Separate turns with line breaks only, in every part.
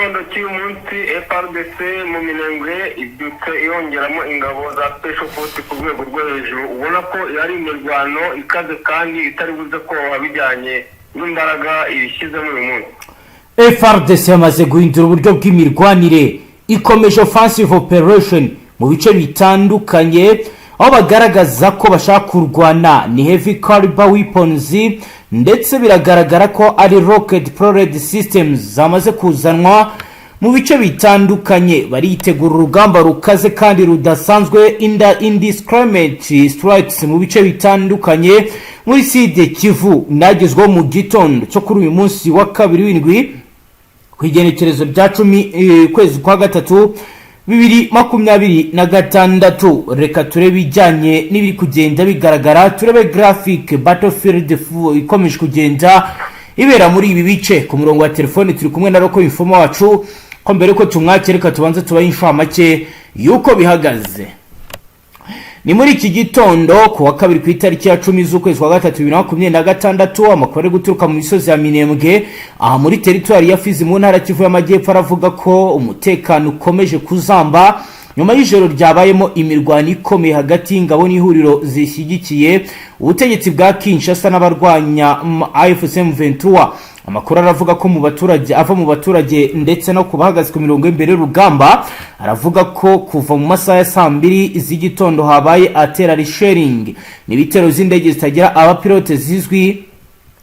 gitondo cy'uyu munsi FRDC mu Minembwe ibyutse yongeramo ingabo za Special Force ku rwego rwo hejuru, ubona ko yari imirwano ikaze kandi itari buze ko wabijyanye n'imbaraga ibishyizemo uyu munsi.
FRDC yamaze guhindura uburyo bw'imirwanire, ikomeje offensive operation mu bice bitandukanye, aho bagaragaza ko bashaka kurwana ni heavy caliber weapons, ndetse biragaragara ko ari rocket propelled systems zamaze kuzanwa mu bice bitandukanye. Baritegura urugamba rukaze kandi rudasanzwe indiscriminate strikes mu bice bitandukanye muri Sud Kivu. Nagezweho mu gitondo cyo kuri uyu munsi wa kabiri w'indwi ku igenekerezo rya 10 kwezi kwa gatatu 2026. Reka turebe bijyanye n'ibiri kugenda bigaragara, turebe graphic battlefield ikomeje kugenda ibera muri ibi bice. Ku murongo wa telefone turi kumwe na Roko Informa wacu, ko mbere ko tumwakire reka tubanze tubaye inshamake yuko bihagaze. Ni muri iki gitondo ku wa kabiri ku itariki ya 10 z'ukwezi kwa gatatu 2026, amakuru ari guturuka mu misozi ya Minembwe aha muri territoire ya Fizi mu ntara Kivu y'Amajyepfo aravuga ko umutekano ukomeje kuzamba nyuma y'ijoro ryabayemo imirwano ikomeye hagati y'ingabo n'ihuriro zishyigikiye ubutegetsi bwa Kinshasa n'abarwanya AFC M23. Amakuru aravuga ko mu baturage ndetse no kubahagaze ku mirongo imbere y'urugamba aravuga ko kuva mu masaha ya 2 z'igitondo habaye artillery sharing n'ibitero z'indege zitagira abapilote zizwi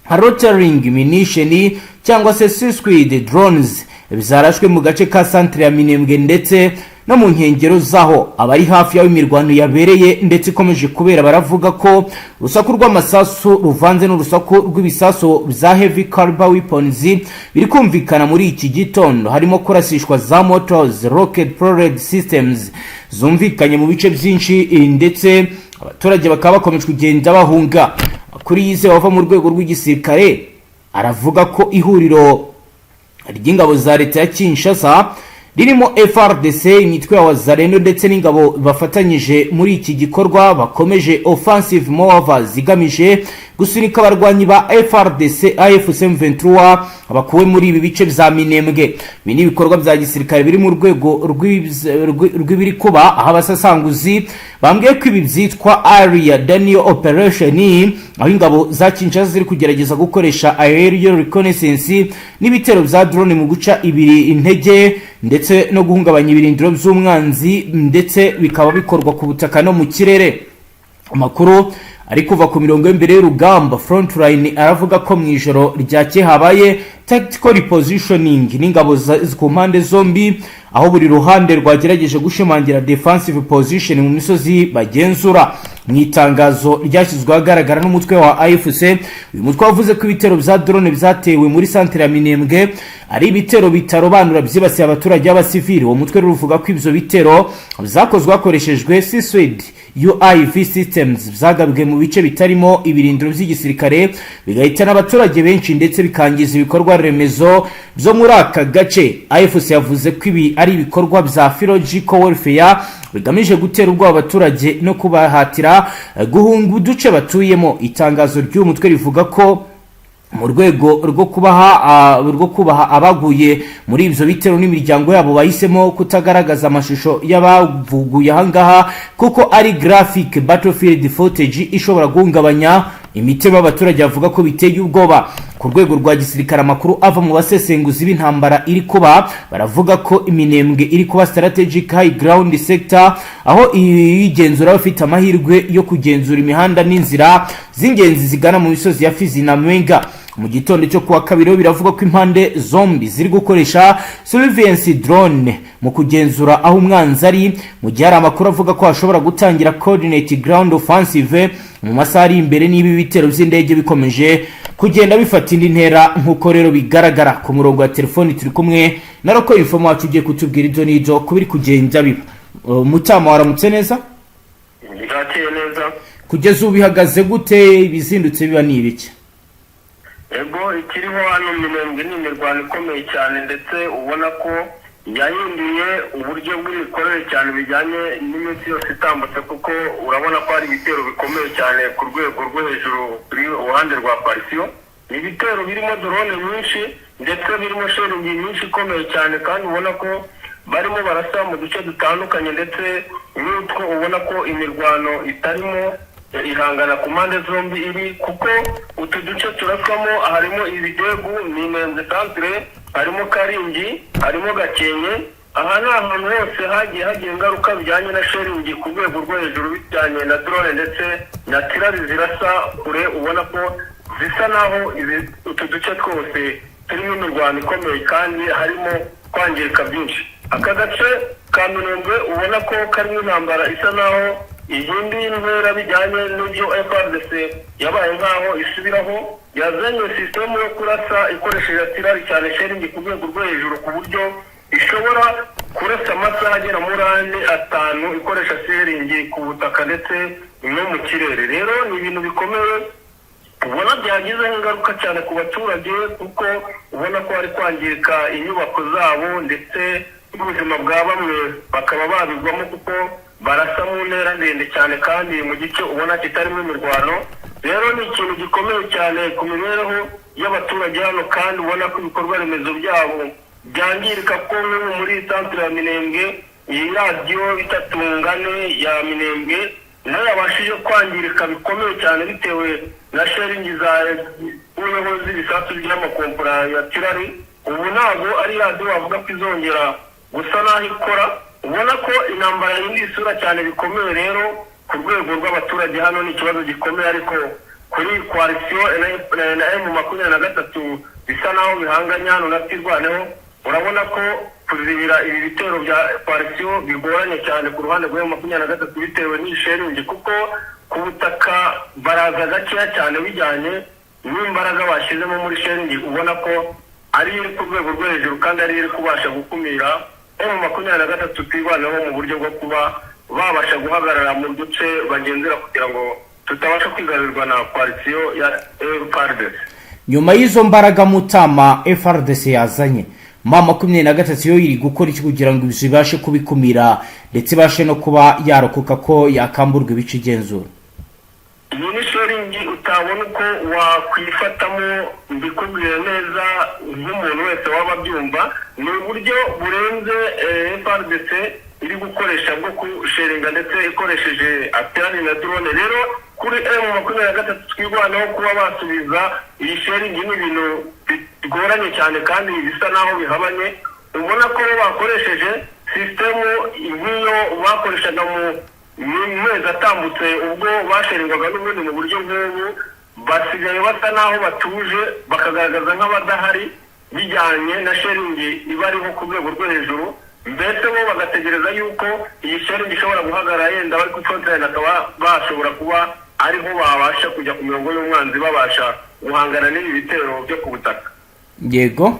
nka rotary munition cyangwa se suicide drones bizarashwe mu gace ka centre ya Minembwe ndetse no mu nkengero zaho. Abari hafi yaho imirwano yabereye ndetse ikomeje kubera baravuga ko urusaku rw'amasasu ruvanze n'urusaku rw'ibisasu bya heavy caliber weapons biri kumvikana muri iki gitondo, harimo kurasishwa za motors rocket propelled systems zumvikanye mu bice byinshi, ndetse abaturage bakaba bakomeje kugenda bahunga. Kuri yize bava mu rwego rw'igisirikare aravuga ko ihuriro ry'ingabo za leta ya Kinshasa ririmo FRDC, imitwe ya Wazalendo ndetse n'ingabo bafatanyije muri iki gikorwa bakomeje offensive move zigamije gusunika abarwanyi ba FRDC AFC M23 abakuwe muri ibi bice bya Minembwe. Ibi ni ibikorwa bya gisirikare biri mu rwego rw'ibiri kuba aho abasasanguzi bambwiye ko ibi byitwa area Daniel operation, aho ingabo za Kinshasa ziri kugerageza gukoresha aerial reconnaissance n'ibitero bya drone mu guca ibiri intege ndetse no guhungabanya ibirindiro by'umwanzi, ndetse bikaba bikorwa ku butaka no mu kirere. Amakuru ari kuva ku mirongo imbere y'urugamba frontline aravuga ko mu ijoro ryake habaye tactical repositioning n'ingabo ku mpande zombi, aho buri ruhande rwagerageje gushimangira defensive position mu misozi bagenzura. Mu itangazo ryashyizwe ahagaragara n'umutwe wa AFC, uyu mutwe wavuze ko ibitero bya drone byatewe muri centre ya Minembwe ari ibitero bitarobanura byibasiye abaturage b'abasivili. Uwo mutwe ruvuga ko ibyo bitero byakozwe hakoreshejwe suicide UAV systems byagabwe mu bice bitarimo ibirindiro by'igisirikare bigahita n'abaturage benshi ndetse bikangiza ibikorwa remezo byo muri aka gace. AFC yavuze ko ibi ari ibikorwa bya psychological warfare bigamije gutera ubwoba abaturage no kubahatira guhunga uduce batuyemo. Itangazo ry'uyu mutwe rivuga ko mu rwego rwo kubaha abaguye muri ibyo bitero n'imiryango yabo bahisemo kutagaragaza amashusho y'abavuguye ahangaha kuko ari graphic battlefield footage ishobora guhungabanya imitima y'abaturage. bavuga ko biteye ubwoba. Ku rwego rwa gisirikare amakuru ava mu basesenguzi b'intambara iri kuba baravuga ko Minembwe iri kuba strategic high ground sector, aho igenzura bafite amahirwe yo kugenzura imihanda n'inzira z'ingenzi zigana mu misozi ya Fizi na Mwenga. Mu gitondo cyo kuwa kabiri biravuga ko impande zombi ziri gukoresha surveillance drone mu kugenzura aho umwanzi ari, mu gihe hari amakuru avuga ko hashobora gutangira coordinate ground offensive mu masaha ari imbere n'ibi bitero by'indege bikomeje kugenda bifata indi ntera. Nk'uko rero bigaragara ku murongo wa telefoni turi kumwe na Roko Informa wacu ugiye kutubwira ibyo n'ibyo kubiri kugenda biba. Mutama waramutse neza?
Ndakeye neza.
Kugeza ubu bihagaze gute, ibizindutse biba ni ibiki?
Ego ikiriho hano Minembwe ni imirwano ikomeye cyane, ndetse ubona ko yahinduye uburyo bw'imikorere cyane bijyanye n'iminsi yose itambutse, kuko urabona ko hari ibitero bikomeye cyane ku rwego rwo hejuru kuri uruhande rwa Parisio. ni ibitero birimo drone nyinshi ndetse birimo sheringi nyinshi ikomeye cyane, kandi ubona ko barimo barasa mu duce dutandukanye, ndetse n'utwo ubona ko imirwano itarimo ihangana ku mpande zombi iri, kuko utu duce turaswamo harimo ibidegu, ni Minembwe centre, harimo Karingi, harimo Gakenke. Aha ni ahantu hose hagiye hagira ingaruka bijyanye na sheringi ku rwego rwo hejuru bijyanye na drone ndetse na tirari zirasa kure, ubona ko zisa naho utu duce twose turimo imirwano ikomeye kandi harimo kwangirika byinshi. Aka gace ka Minembwe ubona ko karimo intambara isa naho iyindi ntera bijyanye n'ibyo FARDC yabaye nkaho isubiraho, yazanye sisitemu yo kurasa ikoresheje tirari cyane sheringi ku rwego rwo hejuru, ku buryo ishobora kurasa amasaha agera muri 4-5 ikoresha sheringi ku butaka ndetse no mu kirere. Rero ni ibintu bikomeye ubona byagizeho ingaruka cyane ku baturage, kuko ubona ko hari kwangirika inyubako zabo ndetse n'ubuzima bwa bamwe bakaba babigwamo, kuko barasa mu ntera ndende cyane kandi mu gice ubona kitarimo imirwano. Rero ni ikintu gikomeye cyane ku mibereho y'abaturage hano, kandi ubona ko ibikorwa remezo byabo byangirika, ko muri centre ya Minembwe iyi radiyo itatungane ya Minembwe nayo yabashije kwangirika bikomeye cyane bitewe na sheringi za ubuyobozi bisasu by'amakompora ya tirari. Ubu ntabwo ari radiyo wavuga ko izongera gusa naho ikora, ubona ko intambara yindi isura cyane bikomeye. Rero ku rwego rw'abaturage hano ni ikibazo gikomeye, ariko kuri coalition na M23 bisa naho bihanganye hano na Twirwaneho, urabona ko kuzibira ibi bitero bya coalition bigoranye cyane ku ruhande rwa M23 bitewe n'isheringi, kuko ku butaka baraza gakeya cyane bijyanye n'imbaraga bashyizemo muri sheringi, ubona ko ari iri ku rwego rwo hejuru kandi ari iri kubasha gukumira M23 Twirwaneho mu buryo bwo kuba babasha guhagarara mu duce bagenzera kugira ngo tutabasha kwigarurirwa na coalition ya FARDC.
Nyuma y'izo mbaraga Mutama FARDC yazanye, M23 yo iri gukora iki kugira ngo ibashe kubikumira ndetse bashe no kuba yarokoka ko yakamburwa ibice igenzura?
Iyi ni sheringi utabona uko wakwifatamo, mbikubwira neza nk'umuntu wese waba byumva. Ni uburyo burenze FARDC iri gukoresha bwo kusheringa ndetse ikoresheje atani na drone. Rero kuri M23 Twirwaneho kuba basubiza iyi sheringi ni ibintu bigoranye cyane kandi bisa naho bihabanye. Ubona ko bakoresheje sisitemu nk'iyo bakoreshaga mu mezi atambutse ubwo basheringwaga n'ubundi mu buryo nk'ubu, basigaye basa naho batuje bakagaragaza nk'abadahari bijyanye na sheringi iba ariho ku rwego rwo hejuru. Mbese bo bagategereza yuko iyi sheringi ishobora guhagarara, yenda bari kucontrana akaba bashobora kuba ariho babasha kujya ku mirongo y'umwanzi babasha guhangana n'ibi bitero byo ku butaka.
Yego.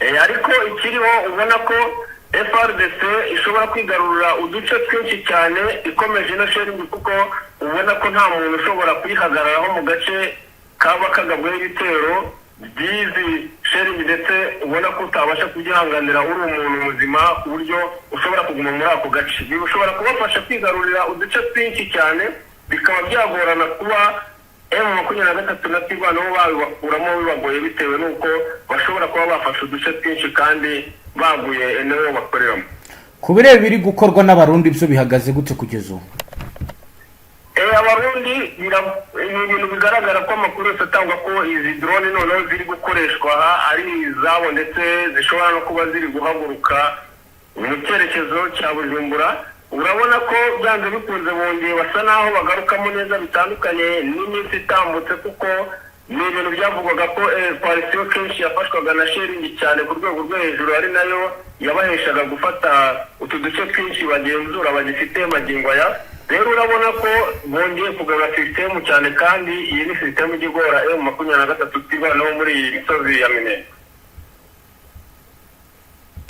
Ariko ikiriho ubona ko FARDC ishobora kwigarurira uduce twinshi cyane ikomeje na sheringi, kuko ubona ko nta muntu ushobora kuyihagararaho mu gace kaba kagabweho ibitero by'izi sheringi, ndetse ubona ko utabasha kugihanganira uri umuntu muzima, ku buryo ushobora kuguma muri ako gace. Bishobora kubafasha kwigarurira uduce twinshi cyane, bikaba byagorana kuba M23 na Twirwaneho babibakuramo bibagoye, bitewe n'uko bashobora kuba bafashe uduce twinshi kandi baguye eneo bakoreramo.
Ku bireba biri gukorwa n'abarundi byo bihagaze gute kugeza ubu?
Abarundi ni ibintu bigaragara ko amakuru yose atangwa ko izi drone noneho ziri gukoreshwa ari izabo, ndetse zishobora no kuba ziri guhaguruka mu cyerekezo cya Bujumbura. Urabona ko byanze bikunze bongeye basa naho bagarukamo neza bitandukanye n'iminsi itambutse, kuko ni ibintu byavugwaga ko coalition kenshi yafashwaga na sheringi cyane ku rwego rwo hejuru, ari nayo yabaheshaga gufata utu duce twinshi bagenzura bagifite magingo aya. Rero urabona ko bongeye kugarura sisitemu cyane, kandi iyi ni sisitemu igora M23 Twirwaneho muri iyi misozi ya Minembwe.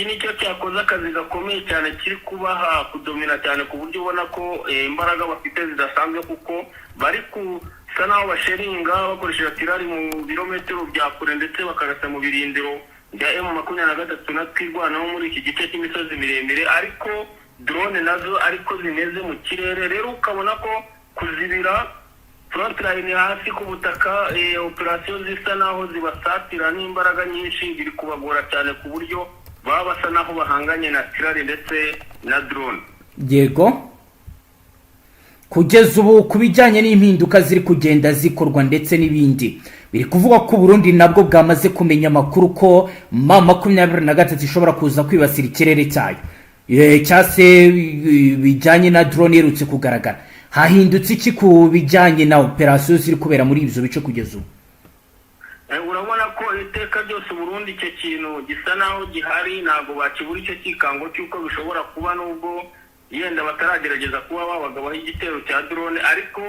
Nicyo cyakoze akazi gakomeye cyane kiri kubaha kudomina cyane, ku buryo ubona ko imbaraga bafite zidasanzwe, kuko bari kusa naho basheringa bakoresheje tirari mu birometero bya kure, ndetse bakarasa mu birindiro bya M23 na Twirwaneho muri iki gice cy'imisozi miremire, ariko drone nazo ariko zimeze mu kirere. Rero ukabona ko kuzibira frontline hasi ku butaka, operasiyo zisa naho zibasatira n'imbaraga nyinshi, biri kubagora cyane ku buryo baba basa naho bahanganye na tirari ndetse na drone.
Yego, kugeza ubu ku bijyanye n'impinduka ziri kugenda zikorwa ndetse n'ibindi, biri kuvuga ko Burundi nabwo bwamaze kumenya amakuru ko M23 ishobora kuza kwibasira ikirere cyayo, cyase bijyanye na drone yerutse kugaragara. Hahindutse iki ku bijyanye na operasiyo ziri kubera muri ibyo bice kugeza ubu?
Urabona ko iteka ryose Burundi icyo kintu gisa naho gihari, ntabwo bakibura icyo kikango cy'uko bishobora kuba, nubwo yenda bataragerageza kuba babagabaho igitero cya drone, ariko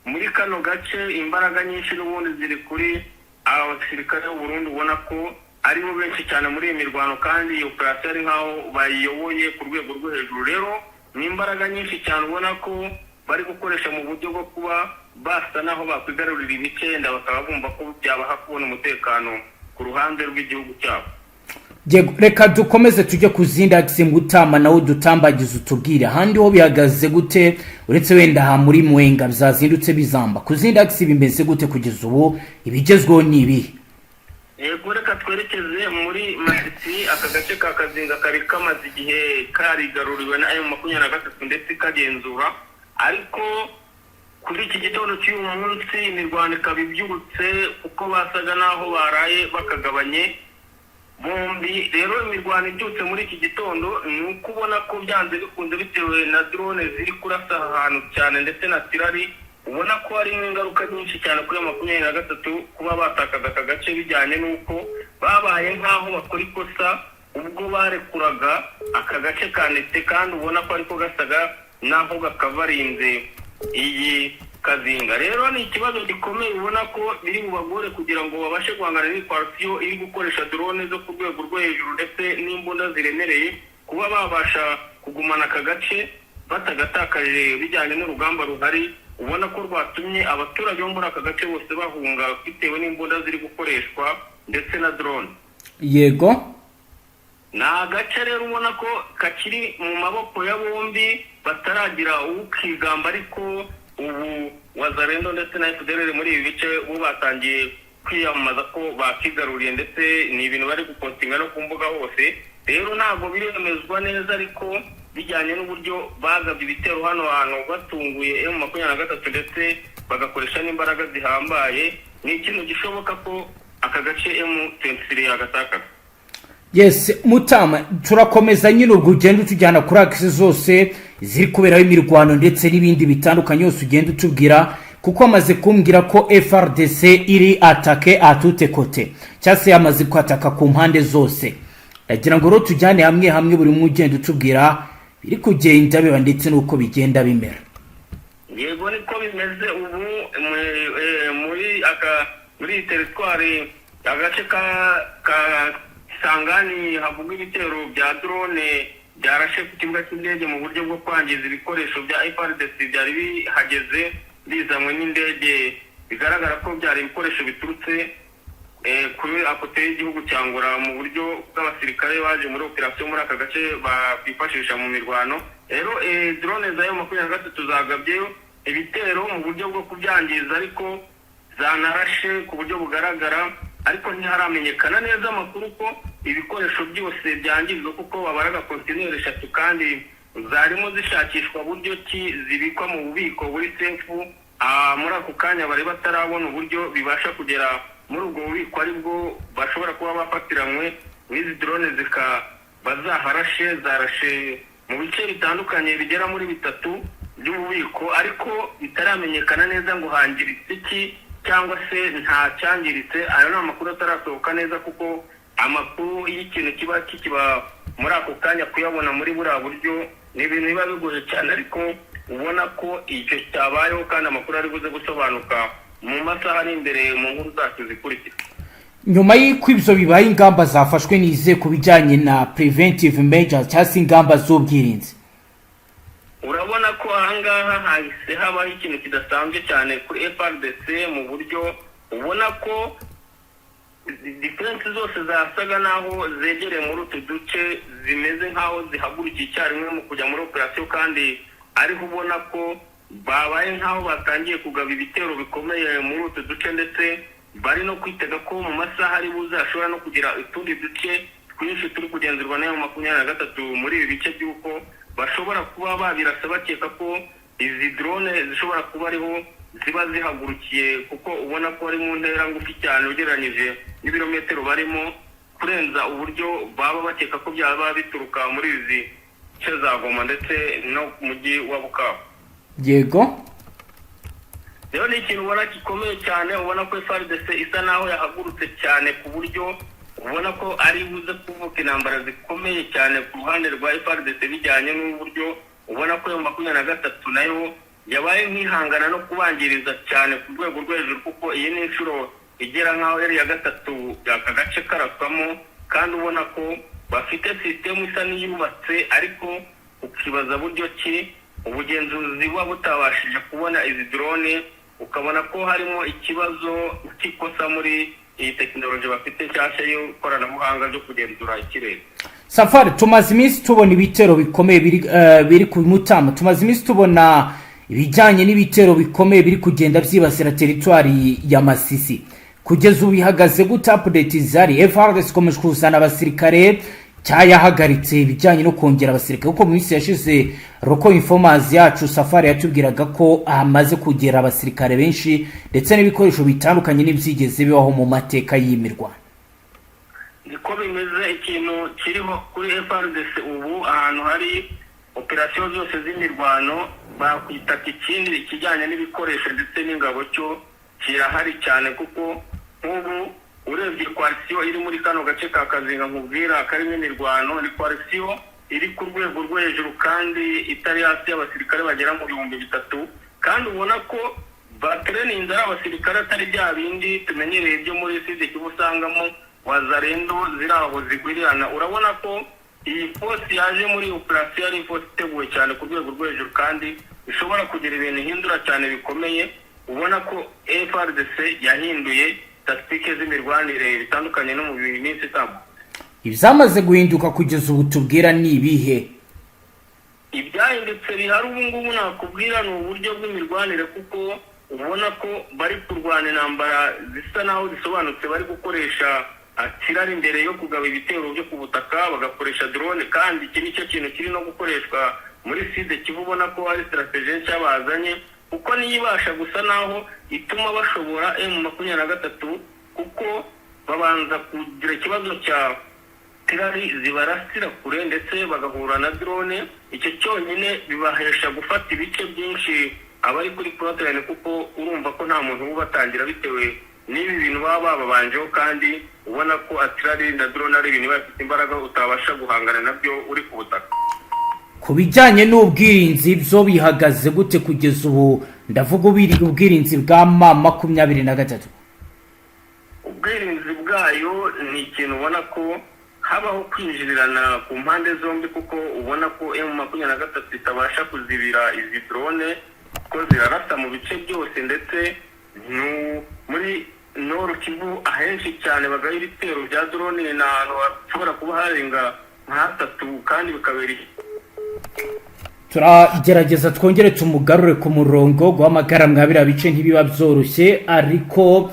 muri kano gace imbaraga nyinshi n'ubundi ziri kuri abasirikare b'u Burundi, ubona ko aribo benshi cyane muri iyi mirwano, kandi iyi operasiyo ari nkaho bayiyoboye ku rwego rwo hejuru. Rero ni imbaraga nyinshi cyane ubona ko bari gukoresha mu buryo bwo kuba basa naho bakwigarurira ibice, yenda bakaba bumva ko byabaha kubona umutekano ku ruhande rw'igihugu cyabo.
Reka dukomeze tujye ku zindi agisi Mutama, nawe dutambagize utubwire ahandi ho bihagaze gute, uretse wenda aha muri Mwenga byazindutse bizamba. Ku zindi agisi bimeze gute kugeza ubu, ibigezweho ni ibi?
Yego, reka twerekeze muri Masisi. Aka gace ka Kazinga kari kamaze igihe karigaruriwe na M23 ndetse kagenzura, ariko kuri iki gitondo cy'uyu munsi imirwano ikaba ibyutse kuko basaga naho baraye bakagabanye bombi. Rero imirwano ibyutse muri iki gitondo ni uko ubona ko byanze bikunze bitewe na drone ziri kurasa ahantu cyane ndetse na tirari, ubona ko hari ingaruka nyinshi cyane kuri M23 kuba batakaza aka gace, bijyanye n'uko babaye nk'aho bakora ikosa ubwo barekuraga aka gace kanetse, kandi ubona ko ariko gasaga naho gakavarinze iyi Kazinga. Rero ni ikibazo gikomeye, ubona ko biri bubagore kugira ngo babashe guhangana n'ikoalisiyo iri gukoresha drone zo ku rwego rwo hejuru ndetse n'imbunda ziremereye, kuba babasha kugumana aka gace batagatakaje bijyanye n'urugamba ruhari, ubona ko rwatumye abaturage bo muri aka gace bose bahunga bitewe n'imbunda ziri gukoreshwa ndetse na drone.
Yego,
ni agace rero ubona ko kakiri mu maboko ya bombi, bataragira ukigamba, ariko ubu Wazalendo ndetse na FDLR muri ibi bice bo batangiye kwiyamamaza ko bakigaruriye, ndetse ni ibintu bari gupostinga no ku mbuga hose. Rero ntabwo biremezwa neza, ariko bijyanye n'uburyo bagabye ibitero hano hantu batunguye M23 ndetse bagakoresha n'imbaraga zihambaye, ni ikintu gishoboka ko aka gace M23 yagatakaza.
Yes, Mutama, turakomeza nyine ubwo ugenda utujyana kuri akisi zose ziri kuberaho imirwano ndetse n'ibindi bitandukanye yose ugenda utubwira, kuko amaze kumbwira ko FRDC iri atake atute kote, cyase yamaze kwataka ku mpande zose. Ndagira ngo rero tujyane hamwe hamwe buri umwe ugenda utubwira biri kugenda biba ndetse n'uko bigenda bimera.
Yego, niko bimeze ubu muri teritwari agace ka Sangani havuga ibitero bya drone byarashe ku kibuga cy'indege mu buryo bwo kwangiza ibikoresho bya FRDC byari bihageze bizanywe n'indege, bigaragara ko byari ibikoresho biturutse kuri akote y'igihugu cyangura mu buryo bw'abasirikare baje muri operasiyo muri aka gace bakwifashisha mu mirwano. Rero drone za M23 zagabyeyo ibitero mu buryo bwo kubyangiza, ariko zanarashe ku buryo bugaragara, ariko ntiharamenyekana neza amakuru ko ibikoresho byose byangizwa, kuko babaraga kontineri 3 kandi zarimo zishakishwa buryo ki zibikwa mu bubiko buri sefu. Muri ako kanya bari batarabona uburyo bibasha kugera muri ubwo bubiko, aribwo bashobora kuba bafatiranywe n'izi drone bazaharashe. Zarashe mu bice bitandukanye bigera muri 3 by'ububiko, ariko bitaramenyekana neza ngo hangiritse iki cyangwa se nta cyangiritse. Ayo ni amakuru atarasohoka neza, kuko amakuru y'ikintu kiba muri ako kanya kuyabona muri buriya buryo ni ibintu biba bigoye cyane, ariko ubona ko icyo cyabayeho kandi amakuru ari buze gusobanuka mu masaha ari imbere mu nkuru zacu zikurikira.
Nyuma y'uko ibyo bibaye, ingamba zafashwe nize ku bijyanye na preventive measures cyangwa se ingamba z'ubwirinzi.
Urabona ko ahangaha hahise habaho ikintu kidasanzwe cyane kuri FRDC, mu buryo ubona ko defense zose zasaga naho zegereye muri utu duce zimeze nkaho zihagurukiye icyarimwe mu kujya muri operasiyo, kandi ariho ubona ko babaye nk'aho batangiye kugaba ibitero bikomeye muri utu duce, ndetse bari no kwitega ko mu masaha ari buze hashobora no kugira utundi duce twinshi turi kugenzurwa na M23 muri ibi bice, by'uko bashobora kuba babirasa bakeka ko izi drone zishobora kuba ariho ziba zihagurukiye, kuko ubona ko ari mu ntera ngufi cyane ugereranyije n'ibirometero barimo, kurenza uburyo baba bakeka ko byaba bituruka muri izi nce za Goma ndetse no ku mujyi wa Bukavu.
Yego,
rero ni ikintu ubona gikomeye cyane, ubona ko FARDC isa naho yahagurutse cyane ku buryo ubona ko ari buze kuvuka intambara zikomeye cyane ku ruhande rwa FARDC, bijyanye n'uburyo ubona ko M23 nayo yabaye nk'ihangana no kubangiriza cyane ku rwego rwo hejuru, kuko iyi ni inshuro igera nk'aho yari ya gatatu aka gace karaswamo, kandi ubona ko bafite sisitemu isa n'iyubatse, ariko ukibaza buryo ki ubugenzuzi buba butabashije kubona izi drone, ukabona ko harimo ikibazo cy'ikosa muri iyi tekinoloji bafite nshyashya y'ikoranabuhanga ryo kugenzura ikirere.
Safari, tumaze iminsi tubona ibitero bikomeye biri ku Mutama, tumaze iminsi tubona ibijyanye n'ibitero bikomeye biri kugenda byibasira teritwari ya Masisi. Kugeza ubu bihagaze gute? Update zari FARDC ikomeje kuzana abasirikare cyayahagaritse ibijyanye no kongera abasirikare, kuko mu minsi yashize Roko Informers yacu Safari yatubwiraga ko hamaze kugera abasirikare benshi ndetse n'ibikoresho bitandukanye n'ibyigeze bibaho mu mateka y'imirwano.
Niko bimeze, ikintu kiriho kuri FARDC ubu ahantu hari operasiyo zose z'imirwano bakwita ikindi ikijyanye n'ibikoresho ndetse n'ingabo cyo kirahari cyane, kuko nk'ubu urebye koalisiyo iri muri kano gace ka Kazinga nkubwira karimo imirwano, ni koalisiyo iri ku rwego rwo hejuru kandi itari hasi y'abasirikare bagera mu 3,000, kandi ubona ko batreninze ari abasirikare atari bya bindi tumenyereye byo muri Sud Kivu usangamo wazarendo ziri aho zigwirirana. Urabona ko iyi force yaje muri operasiyo ari force iteguye cyane ku rwego rwo hejuru, kandi ishobora kugira ibintu hindura cyane bikomeye. Ubona ko FARDC yahinduye tactique z'imirwanire bitandukanye no mu minsi itambutse.
Ibyamaze guhinduka kugeza ubu tubwira ni ibihe?
Ibyahindutse bihari ubu ngubu nakubwira ni uburyo bw'imirwanire, kuko ubona ko bari kurwana intambara zisa naho zisobanutse, bari gukoresha atirari imbere yo kugaba ibitero byo ku butaka, bagakoresha drone, kandi iki nicyo kintu kiri no gukoreshwa muri Sud Kivu. Ubona ko ari strategie nshya bazanye, kuko niyibasha gusa naho ituma bashobora M23, kuko babanza kugira ikibazo cya tirari zibarasira kure ndetse bagahura na drone. Icyo cyonyine bibahesha gufata ibice byinshi abari kuri frontline, kuko urumva ko nta muntu ubatangira bitewe n'ibi bintu baba babanjeho, kandi ubona ko atirari na drone ari ibintu bafite imbaraga utabasha guhangana nabyo uri ku butaka.
Ku bijyanye n'ubwirinzi byo bihagaze gute kugeza ubu? Ndavuga ubwirinzi bwa M23.
Ubwirinzi bwayo ni ikintu ubona ko habaho kwinjirirana ku mpande zombi, kuko ubona ko M23 itabasha kuzibira izi drone, ko zirarasa mu bice byose, ndetse muri Nord Kivu ahenshi cyane bagaye ibitero bya drone n'ahantu hashobora kuba harenga nk'atatu, kandi bikabera
turagerageza twongere tumugarure ku murongo guhamagara mwabira bice ntibiba byoroshye, ariko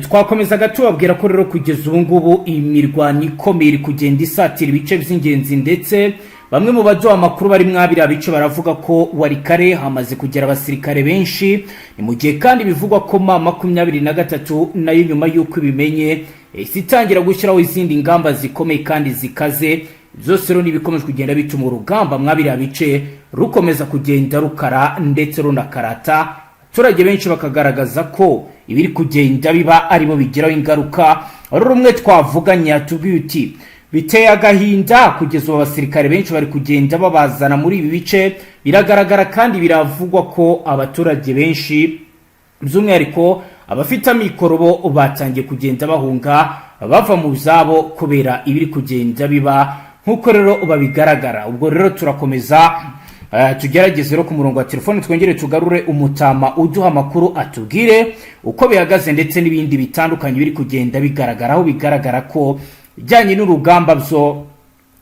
twakomezaga tubabwira ko rero kugeza ubu ngubu imirwano ikomeye iri kugenda isatira ibice by'ingenzi, ndetse bamwe mu baduha amakuru bari mwabira bice baravuga ko Warikare hamaze kugera abasirikare benshi, ni mu gihe kandi bivugwa ko M23 nayo nyuma y'uko ibimenye itangira gushyiraho izindi ngamba zikomeye kandi zikaze. Byose rero nibikomeje kugenda bituma urugamba mwabira bice rukomeza kugenda rukara ndetse runakarata. Abaturage benshi bakagaragaza ko ibiri kugenda biba arimo bigiraho ingaruka. Rumwe twavuganye yatubwiye uti biteye agahinda kugeza ubu abasirikare benshi bari kugenda babazana muri ibi bice. Biragaragara kandi biravugwa ko abaturage benshi by'umwihariko abafite amikoro batangiye kugenda bahunga bava mu byabo kubera ibiri kugenda biba nkuko rero babigaragara. Ubwo rero turakomeza tugerageze rero ku murongo wa telefone twongere tugarure Umutama uduha amakuru atubwire uko bihagaze ndetse n'ibindi bitandukanye biri kugenda bigaragaraho bigaragara ko bijyanye n'urugamba byo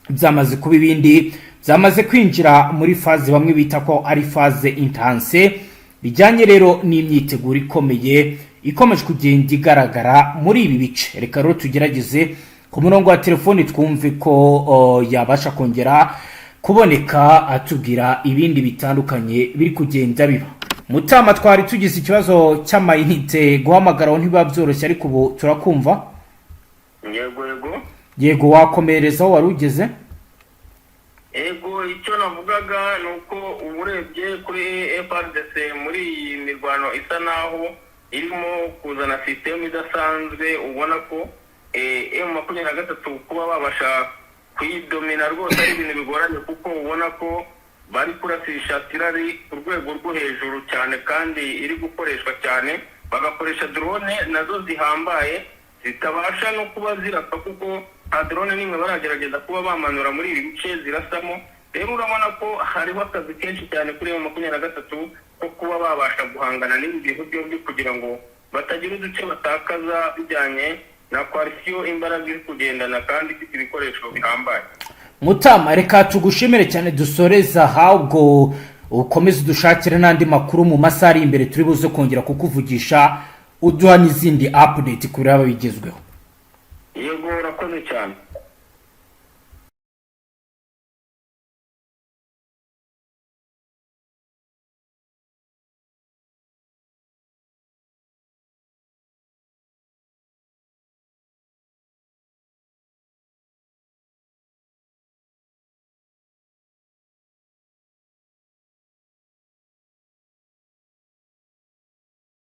byamaze kuba ibindi zamaze kwinjira muri faze bamwe bita ko ari faze intense, bijyanye rero n'imyiteguro ikomeye ikomeje kugenda igaragara muri ibi bice. Reka rero tugerageze ku murongo wa telefoni twumve ko yabasha kongera kuboneka atubwira ibindi bitandukanye biri kugenda biba. Mutama, twari tugize ikibazo cy'amayinite, guhamagaraho ntibiba byoroshye, ariko ubu turakumva. Yego, wakomerezaho wari ugeze.
Ego, icyo navugaga ni uko uburebye kuri FARDC muri iyi mirwano isa naho irimo kuzana sisitemu idasanzwe, ubona ko M23 kuba babasha kuyidomina rwose ari ibintu bigoranye, kuko ubona ko bari kurasisha tirari ku rwego rwo hejuru cyane kandi iri gukoreshwa cyane, bagakoresha drone nazo zihambaye zitabasha no kuba zirapfa, kuko nta drone n'imwe baragerageza kuba bamanura muri ibi bice zirasamo. Rero urabona ko hariho akazi kenshi cyane kuri M23 ko kuba babasha guhangana n'ibi bintu byombi kugira ngo batagira uduce batakaza bijyanye na coalition imbaraga iri kugendana kandi ifite ibikoresho bihambaye.
Mutama, reka tugushimire cyane, dusoreza ahubwo ukomeze dushakire n'andi makuru mu masaha ari imbere, turi buze kongera kukuvugisha uduha n'izindi update kuri aba bigezweho.
Yego, urakoze cyane.